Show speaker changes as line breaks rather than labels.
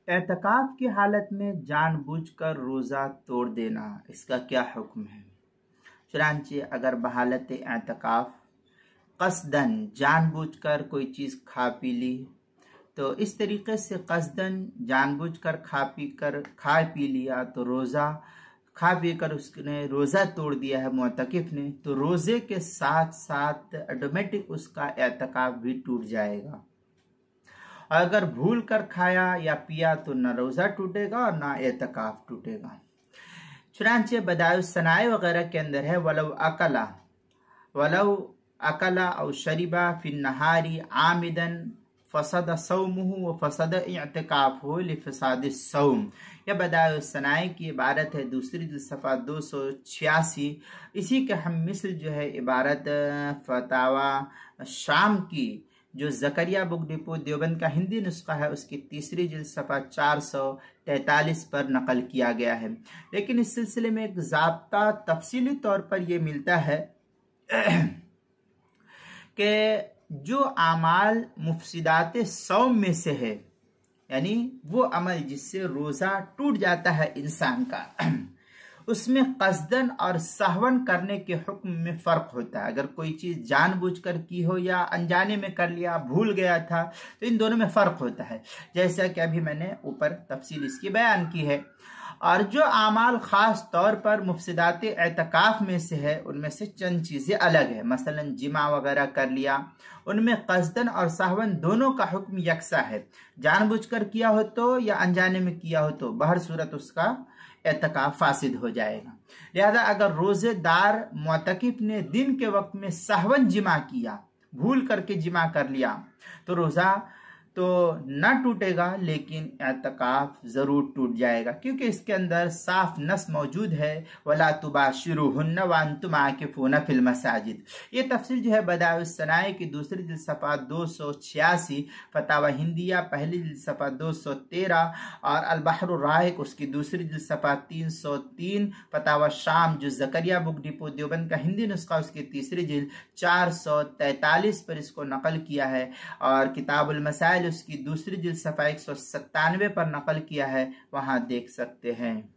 एतकाफ की हालत में जानबूझकर रोज़ा तोड़ देना, इसका क्या हुक्म है? चुनांचे अगर बहालत एतकाफ कसदन जानबूझकर कोई चीज़ खा पी ली, तो इस तरीके से कसदन जानबूझकर खा पी लिया तो रोज़ा खा पी कर उसने रोज़ा तोड़ दिया है मुअतकिफ ने, तो रोज़े के साथ साथ ऑटोमेटिक उसका एतकाफ भी टूट जाएगा। और अगर भूल कर खाया या पिया तो ना रोज़ा टूटेगा और ना एतकाफ टूटेगा। चुनांचे बदाय सनाए वगैरह के अंदर है वलव अकला और शरीबा फिन नहारी आमिदन फसद सौमुहु व फसद इअ्तिकाफुहु लिफसाद सौम। यह बदाय सनाए की इबारत है दूसरी सफ़ा 286। इसी के हम मिसल जो है इबारत फतावा शाम की जो ज़करिया बुक डिपो देवबंद का हिंदी नुस्खा है उसकी तीसरी जिल्द सफ़ा 443 पर नकल किया गया है। लेकिन इस सिलसिले में एक ज़ाब्ता तफसीली तौर पर यह मिलता है कि जो अमाल मुफसिदात सौम में से है, यानी वो अमल जिससे रोज़ा टूट जाता है इंसान का, उसमें कसदन और सहवन करने के हुक्म में फ़र्क होता है। अगर कोई चीज़ जानबूझकर की हो या अनजाने में कर लिया, भूल गया था, तो इन दोनों में फ़र्क होता है, जैसा कि अभी मैंने ऊपर तफसील इसकी बयान की है। और जो आमाल ख़ास तौर पर मुफसिदात एतकाफ़ में से है, उनमें से चंद चीज़ें अलग है। मसलन जिमा वगैरह कर लिया, उनमें कसदन और सहवन दोनों का हुक्म यकसा है। जानबूझकर किया हो तो या अनजाने में किया हो तो बहर सूरत उसका एतकाफ फासिद हो जाएगा। लिहाजा अगर रोज़ेदार मुअतकिफ ने दिन के वक्त में सहवन जिमा किया, भूल करके जिमा कर लिया, तो रोज़ा तो न टूटेगा लेकिन एतकाफ ज़रूर टूट जाएगा, क्योंकि इसके अंदर साफ नस मौजूद है वला तुबाशिरुहुन्ना व अंतुम आकिफूना फिल मसाजिद। ये तफसील जो है बदाउस सनाए की दूसरी जिल्द सफ़ा 286, फतावा हिंदिया पहली जिल्द सफ़ा 213 और अल बहरुर राहिक उसकी दूसरी जिल्द सफ़ा 303, फतावा शाम जो ज़करिया बुक डिपो देवबंद का हिंदी नुस्खा उसकी तीसरी जिल्द 443 पर इसको नकल किया है, और किताबुल मसाइल उसकी दूसरी जिल्द सफ़ा 197 पर नकल किया है, वहां देख सकते हैं।